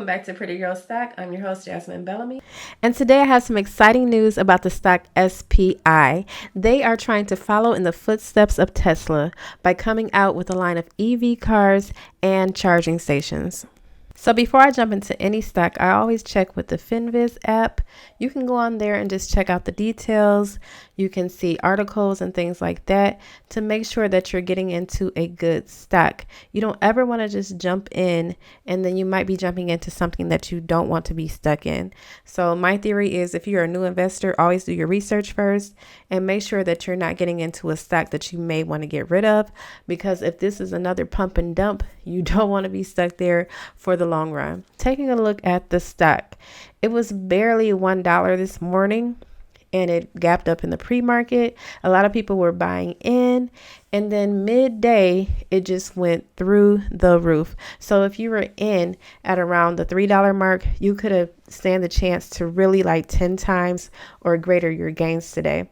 back to Pretty Girl Stock. I'm your host, Jasmine Bellamy. And today I have some exciting news about the stock SPI. They are trying to follow in the footsteps of Tesla by coming out with a line of EV cars and charging stations. So before I jump into any stock, I always check with the Finviz app. You can go on there and just check out the details. You can see articles and things like that to make sure that you're getting into a good stock. You don't ever want to just jump in and then you might be jumping into something that you don't want to be stuck in. So my theory is if you're a new investor, always do your research first and make sure that you're not getting into a stock that you may want to get rid of, because if this is another pump and dump, you don't want to be stuck there for the long run. Taking a look at the stock, it was barely $1 this morning and it gapped up in the pre-market. A lot of people were buying in, and then midday it just went through the roof. So if you were in at around the $3 mark, you could have stand the chance to really like 10 times or greater your gains today.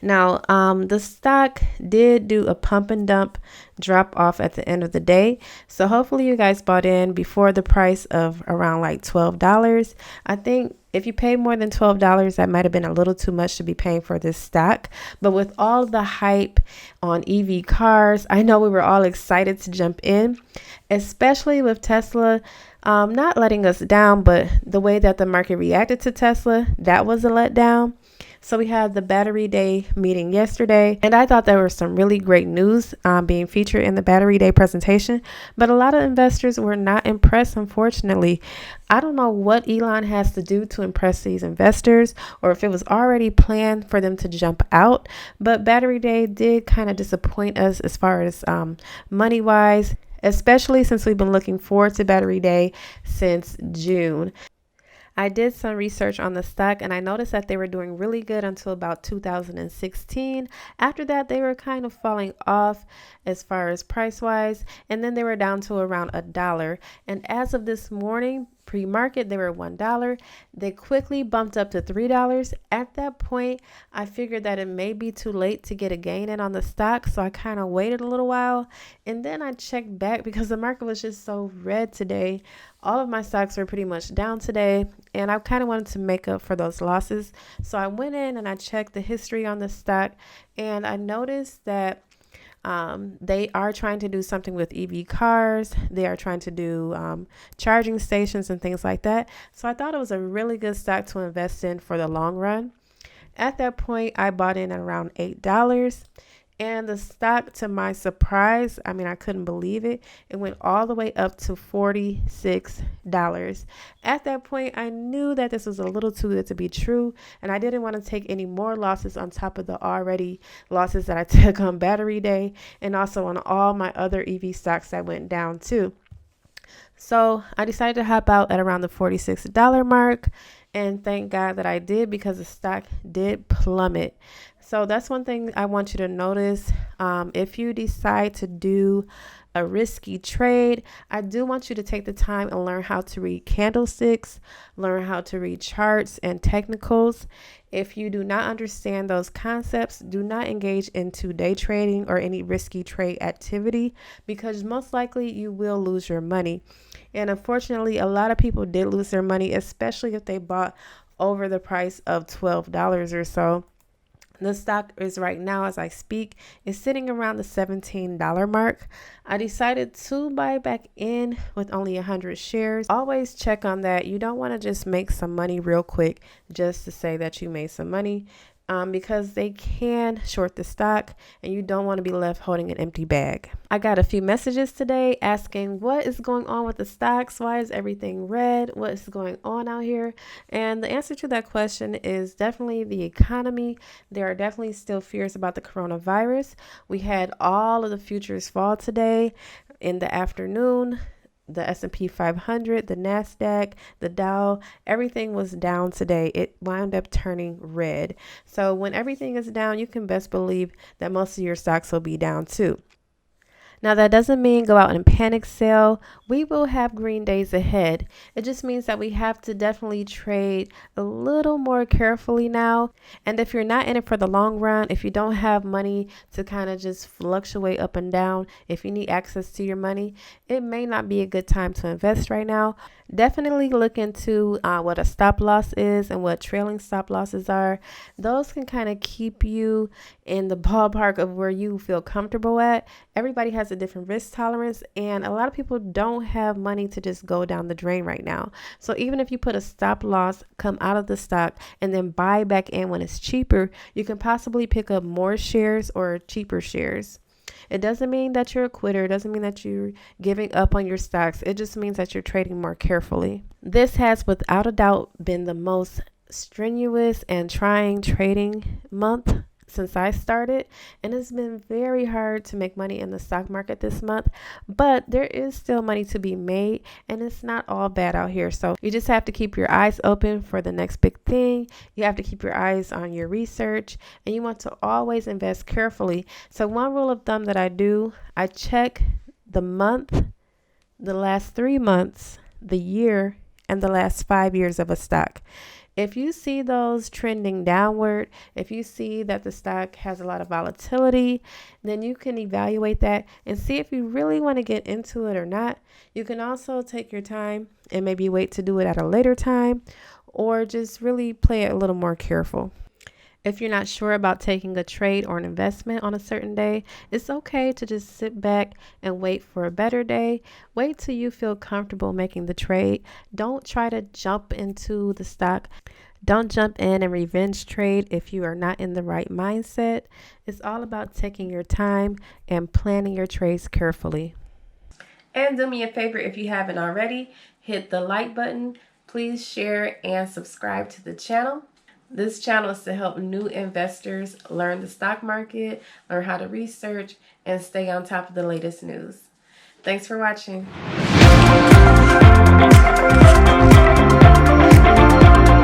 Now, the stock did do a pump and dump drop off at the end of the day. So hopefully you guys bought in before the price of around like $12. I think if you paid more than $12, that might have been a little too much to be paying for this stock. But with all the hype on EV cars, I know we were all excited to jump in, especially with Tesla not letting us down, but the way that the market reacted to Tesla, that was a letdown. So we had the Battery Day meeting yesterday, and I thought there was some really great news being featured in the Battery Day presentation, but a lot of investors were not impressed, unfortunately. I don't know what Elon has to do to impress these investors, or if it was already planned for them to jump out, but Battery Day did kind of disappoint us as far as money-wise, especially since we've been looking forward to Battery Day since June. I did some research on the stock and I noticed that they were doing really good until about 2016. After that, they were kind of falling off as far as price wise, and then they were down to around $1. And as of this morning, pre-market, they were $1. They quickly bumped up to $3. At that point, I figured that it may be too late to get a gain in on the stock, so I kind of waited a little while, and then I checked back because the market was just so red today. All of my stocks were pretty much down today, and I kind of wanted to make up for those losses. So I went in and I checked the history on the stock, and I noticed that they are trying to do something with EV cars. They are trying to do charging stations and things like that. So I thought it was a really good stock to invest in for the long run. At that point, I bought in at around $8. And the stock, to my surprise, I couldn't believe it. It went all the way up to $46. At that point, I knew that this was a little too good to be true. And I didn't want to take any more losses on top of the already losses that I took on Battery Day and also on all my other EV stocks that went down too. So I decided to hop out at around the $46 mark. And thank God that I did, because the stock did plummet. So that's one thing I want you to notice. If you decide to do a risky trade, I do want you to take the time and learn how to read candlesticks, learn how to read charts and technicals. If you do not understand those concepts, do not engage into day trading or any risky trade activity, because most likely you will lose your money. And unfortunately, a lot of people did lose their money, especially if they bought over the price of $12 or so. The stock is right now, as I speak, is sitting around the $17 mark. I decided to buy back in with only 100 shares. Always check on that. You don't want to just make some money real quick just to say that you made some money, because they can short the stock and you don't want to be left holding an empty bag. I got a few messages today asking what is going on with the stocks. Why is everything red? What is going on out here? And the answer to that question is definitely the economy. There are definitely still fears about the coronavirus. We had all of the futures fall today in the afternoon. The S&P 500, the NASDAQ, the Dow, everything was down today. It wound up turning red. So when everything is down, you can best believe that most of your stocks will be down too. Now, that doesn't mean go out and panic sell. We will have green days ahead. It just means that we have to definitely trade a little more carefully now. And if you're not in it for the long run, if you don't have money to kind of just fluctuate up and down, if you need access to your money, it may not be a good time to invest right now. Definitely look into what a stop loss is and what trailing stop losses are. Those can kind of keep you in the ballpark of where you feel comfortable at. Everybody has a different risk tolerance, and a lot of people don't have money to just go down the drain right now. So even if you put a stop loss, come out of the stock, and then buy back in when it's cheaper, you can possibly pick up more shares or cheaper shares. It doesn't mean that you're a quitter. It doesn't mean that you're giving up on your stocks. It just means that you're trading more carefully. This has without a doubt been the most strenuous and trying trading month since I started, and it's been very hard to make money in the stock market this month, but there is still money to be made, and it's not all bad out here. So you just have to keep your eyes open for the next big thing. You have to keep your eyes on your research, and you want to always invest carefully. So one rule of thumb that I do, I check the month, the last 3 months, the year, and the last 5 years of a stock. If you see those trending downward, if you see that the stock has a lot of volatility, then you can evaluate that and see if you really want to get into it or not. You can also take your time and maybe wait to do it at a later time, or just really play it a little more careful. If you're not sure about taking a trade or an investment on a certain day, it's okay to just sit back and wait for a better day. Wait till you feel comfortable making the trade. Don't try to jump into the stock. Don't jump in and revenge trade if you are not in the right mindset. It's all about taking your time and planning your trades carefully. And do me a favor, if you haven't already, hit the like button. Please share and subscribe to the channel. This channel is to help new investors learn the stock market, learn how to research, and stay on top of the latest news. Thanks for watching.